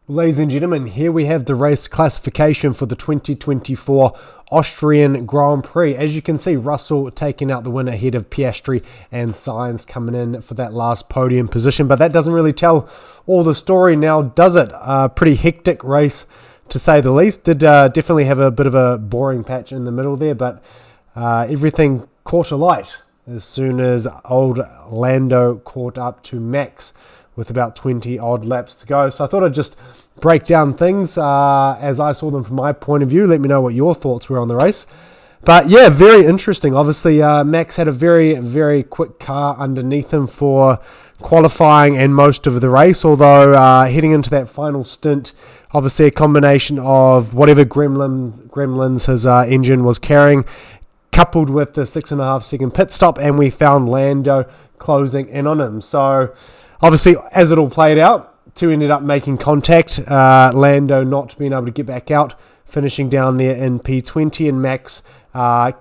Ladies and gentlemen, here we have the race classification for the 2024 Austrian Grand Prix. As you can see, Russell taking out the win ahead of Piastri and Sainz coming in for that last podium position. But that doesn't really tell all the story now, does it? Pretty hectic race, to say the least. Did definitely have a bit of a boring patch in the middle there, but everything caught alight as soon as old Lando caught up to Max with about 20 odd laps to go. So I thought I'd just break down things as I saw them from my point of view. Let me know what your thoughts were on the race. But yeah, very interesting. Obviously, Max had a very, very quick car underneath him for qualifying and most of the race, although heading into that final stint, obviously a combination of whatever gremlins his engine was carrying, coupled with the 6.5 second pit stop, and we found Lando closing in on him. So obviously, as it all played out, two ended up making contact. Lando not being able to get back out, finishing down there in P20, and Max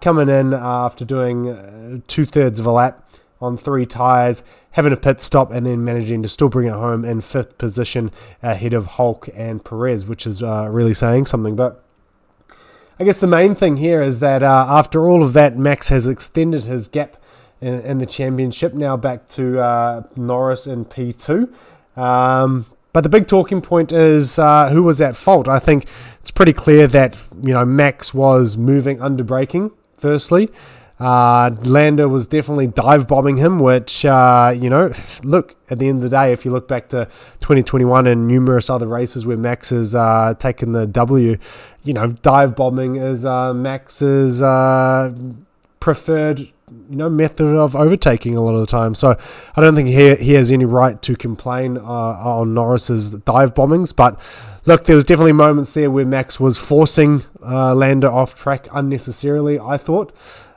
coming in after doing 2/3 of a lap on 3 tyres, having a pit stop, and then managing to still bring it home in 5th position ahead of Hulk and Perez, which is really saying something. But I guess the main thing here is that after all of that, Max has extended his gap in the championship, now back to Norris in P2. But the big talking point is who was at fault. I think it's pretty clear that Max was moving under braking, firstly. Lando was definitely dive bombing him, which, look, at the end of the day, if you look back to 2021 and numerous other races where Max has taken the W, dive bombing is Max's preferred method of overtaking a lot of the time. So I don't think he has any right to complain on Norris's dive bombings. But look, there was definitely moments there where Max was forcing Lando off track unnecessarily, I thought.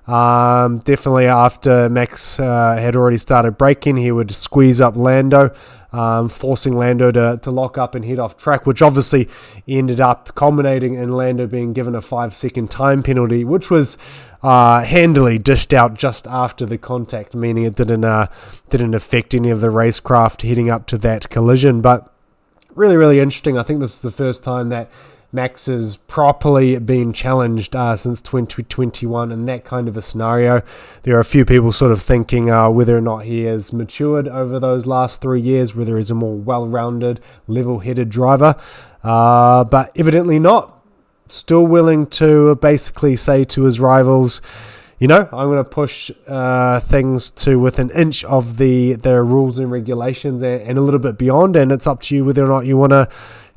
Definitely after Max had already started braking, he would squeeze up Lando, forcing Lando to lock up and head off track, which obviously ended up culminating in Lando being given a 5-second time penalty, which was handily dished out just after the contact, meaning it didn't affect any of the racecraft heading up to that collision. But really, really interesting. I think this is the first time that Max has properly been challenged since 2021 in that kind of a scenario. There are a few people sort of thinking whether or not he has matured over those last 3 years, whether he's a more well-rounded, level-headed driver, but evidently not. Still willing to basically say to his rivals, I'm going to push things to within an inch of the rules and regulations and a little bit beyond, and it's up to you whether or not you want to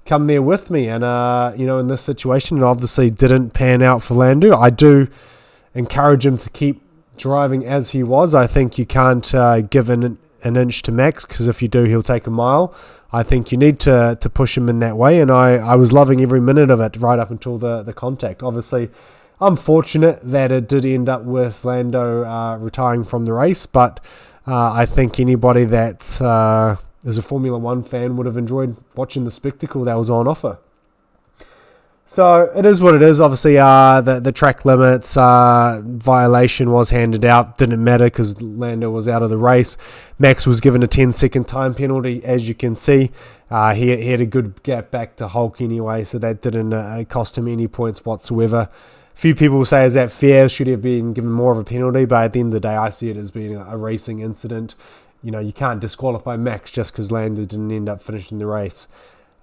come there with me. And, in this situation, it obviously didn't pan out for Lando. I do encourage him to keep driving as he was. I think you can't give an inch to Max, because if you do, he'll take a mile. I think you need to push him in that way, and I was loving every minute of it right up until the contact. Obviously, I'm fortunate that it did end up with Lando retiring from the race, but I think anybody that is a Formula One fan would have enjoyed watching the spectacle that was on offer. So it is what it is. Obviously, the track limits violation was handed out. Didn't matter because Lando was out of the race. Max was given a 10-second time penalty, as you can see. He had a good gap back to Hulk anyway, so that didn't cost him any points whatsoever. A few people will say, is that fair? Should he have been given more of a penalty? But at the end of the day, I see it as being a racing incident. You can't disqualify Max just because Lando didn't end up finishing the race.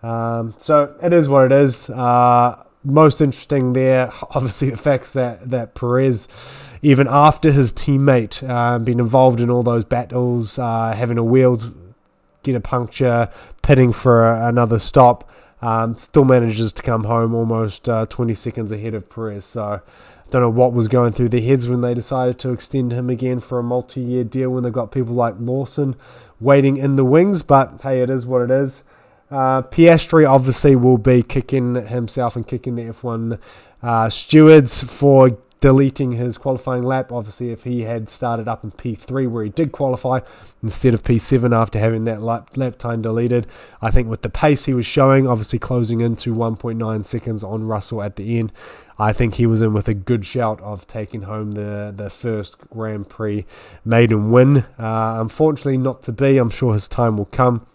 So it is what it is. Most interesting there, obviously, the facts that Perez, even after his teammate been involved in all those battles, having a wheel get a puncture, pitting for another stop, still manages to come home almost 20 seconds ahead of Perez. So I don't know what was going through their heads when they decided to extend him again for a multi-year deal when they've got people like Lawson waiting in the wings. But hey, it is what it is. Piastri obviously will be kicking himself and kicking the F1 stewards for deleting his qualifying lap. Obviously, if he had started up in P3 where he did qualify instead of P7 after having that lap time deleted, I think with the pace he was showing, obviously closing into 1.9 seconds on Russell at the end, I think he was in with a good shout of taking home the first Grand Prix maiden win. Unfortunately not to be. I'm sure his time will come.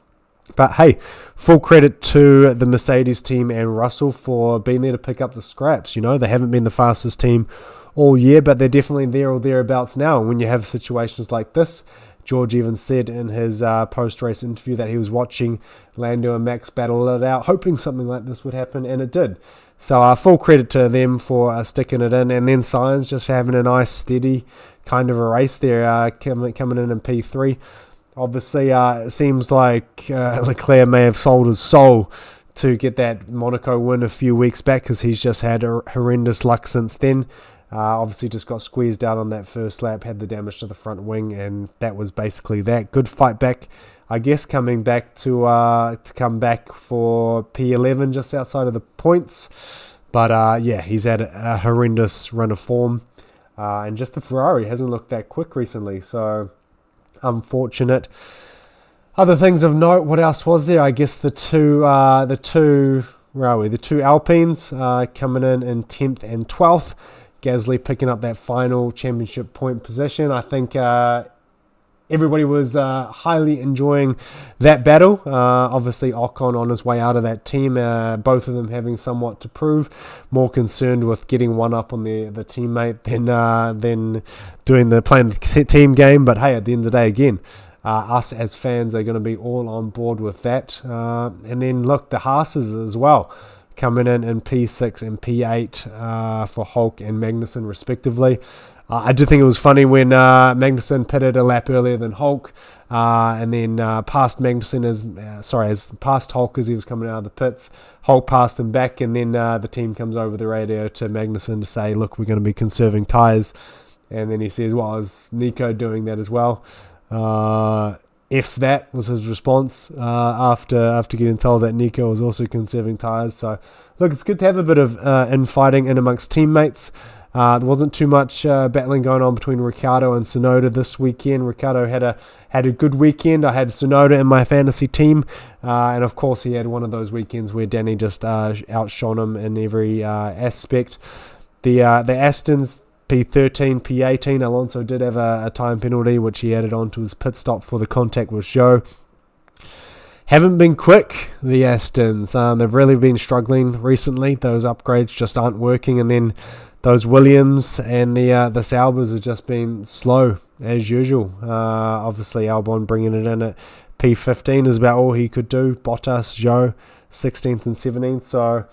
But hey, full credit to the Mercedes team and Russell for being there to pick up the scraps. You know, they haven't been the fastest team all year, but they're definitely there or thereabouts now. And when you have situations like this, George even said in his post-race interview that he was watching Lando and Max battle it out, hoping something like this would happen, and it did. So full credit to them for sticking it in, and then Sainz just for having a nice, steady kind of a race there, coming in P3. Obviously, it seems like Leclerc may have sold his soul to get that Monaco win a few weeks back, because he's just had horrendous luck since then. Obviously just got squeezed out on that first lap, had the damage to the front wing, and that was basically that. Good fight back, I guess, coming back to come back for P11 just outside of the points. But yeah, he's had a horrendous run of form, and just the Ferrari hasn't looked that quick recently, so unfortunate. Other things of note, what else was there? I guess the two Alpines coming in 10th and 12th. Gasly picking up that final championship point position. I think everybody was highly enjoying that battle. Obviously, Ocon on his way out of that team. Both of them having somewhat to prove. More concerned with getting one up on the teammate than playing the team game. But hey, at the end of the day, again, us as fans are going to be all on board with that. And then look, the Haas's as well, coming in P6 and P8 for Hulk and Magnussen respectively. I did think it was funny when Magnussen pitted a lap earlier than Hulk, and then passed Magnussen as passed Hulk as he was coming out of the pits. Hulk passed him back, and then the team comes over the radio to Magnussen to say, look, we're going to be conserving tyres. And then he says, well, is Nico doing that as well? If that was his response after getting told that Nico was also conserving tyres. So, look, it's good to have a bit of infighting in amongst teammates. There wasn't too much battling going on between Ricciardo and Tsunoda this weekend. Ricciardo had a good weekend. I had Tsunoda in my fantasy team. And, of course, he had one of those weekends where Danny just outshone him in every aspect. The Astons, P13, P18, Alonso did have a time penalty, which he added on to his pit stop for the contact with Zhou. Haven't been quick, the Astons. They've really been struggling recently. Those upgrades just aren't working. And then those Williams and the Saubers have just been slow, as usual. Obviously, Albon bringing it in at P15 is about all he could do. Bottas, Zhou, 16th and 17th. So,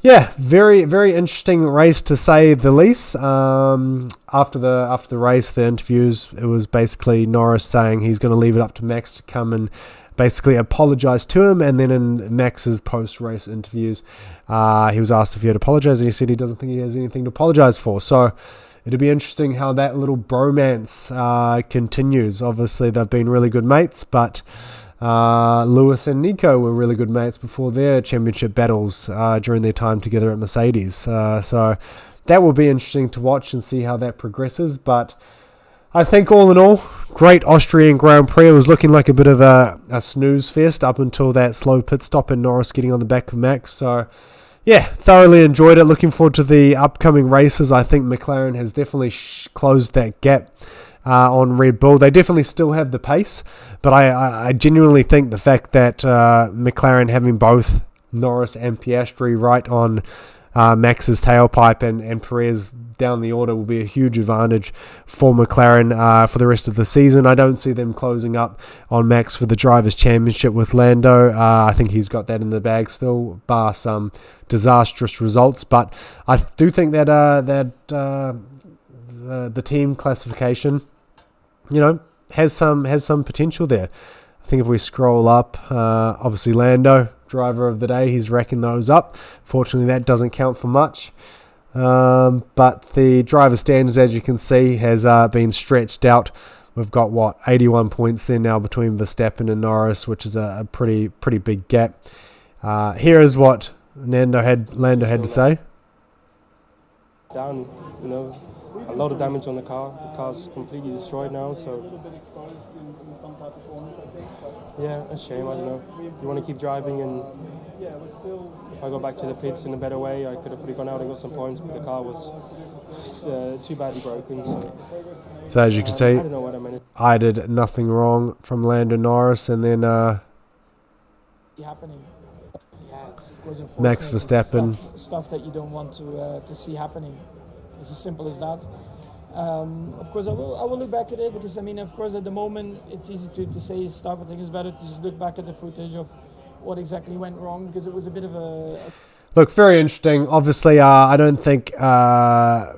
yeah, very, very interesting race to say the least. After the race, the interviews, it was basically Norris saying he's going to leave it up to Max to come and basically apologise to him. And then in Max's post-race interviews, he was asked if he had apologised, and he said he doesn't think he has anything to apologise for. So it'll be interesting how that little bromance continues. Obviously, they've been really good mates, but Lewis and Nico were really good mates before their championship battles during their time together at Mercedes. So that will be interesting to watch and see how that progresses. But I think all in all, great Austrian Grand Prix. It was looking like a bit of a snooze fest up until that slow pit stop and Norris getting on the back of Max. So yeah, thoroughly enjoyed it. Looking forward to the upcoming races. I think McLaren has definitely closed that gap on Red Bull. They definitely still have the pace, but I genuinely think the fact that McLaren having both Norris and Piastri right on Max's tailpipe and Perez down the order will be a huge advantage for McLaren for the rest of the season. I don't see them closing up on Max for the Drivers' Championship with Lando. I think he's got that in the bag still, bar some disastrous results. But I do think that the team classification, has some potential there. I think if we scroll up, obviously Lando, driver of the day, he's racking those up. Fortunately, that doesn't count for much. But the driver standards, as you can see, has been stretched out. We've got 81 points there now between Verstappen and Norris, which is a pretty big gap. Here is what Lando had to say. Down, a lot of damage on the car. The car's completely destroyed now, so yeah, a shame. I don't know. You want to keep driving, and if I go back to the pits in a better way, I could have probably gone out and got some points, but the car was too badly broken. So as you can see, I don't know what I meant. I did nothing wrong from Lando Norris, and then happening. Yeah, it's of course unfortunate. Max Verstappen. Stuff that you don't want to see happening. It's as simple as that. Of course, I will look back at it, because I mean, of course, at the moment it's easy to say stuff. I think it's better to just look back at the footage of what exactly went wrong, because it was a bit of a Look, very interesting. Obviously, I don't think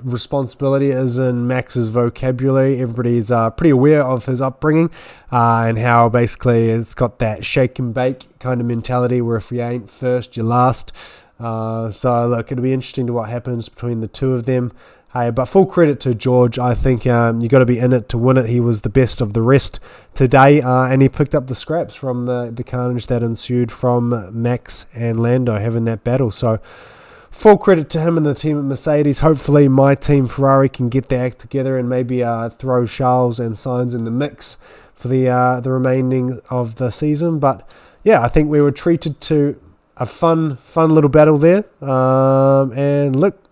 responsibility is in Max's vocabulary. Everybody's pretty aware of his upbringing and how basically it's got that shake and bake kind of mentality where if you ain't first, you're last. So, look, it'll be interesting to what happens between the two of them. Hey, but full credit to George. I think you got to be in it to win it. He was the best of the rest today, and he picked up the scraps from the carnage that ensued from Max and Lando having that battle. So full credit to him and the team at Mercedes. Hopefully my team Ferrari can get their act together and maybe throw Charles and Sainz in the mix for the remaining of the season. But yeah, I think we were treated to a fun little battle there. And look,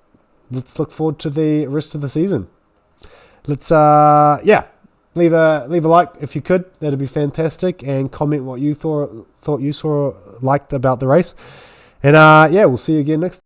let's look forward to the rest of the season. Let's leave a like if you could. That'd be fantastic, and comment what you thought liked about the race. And we'll see you again next.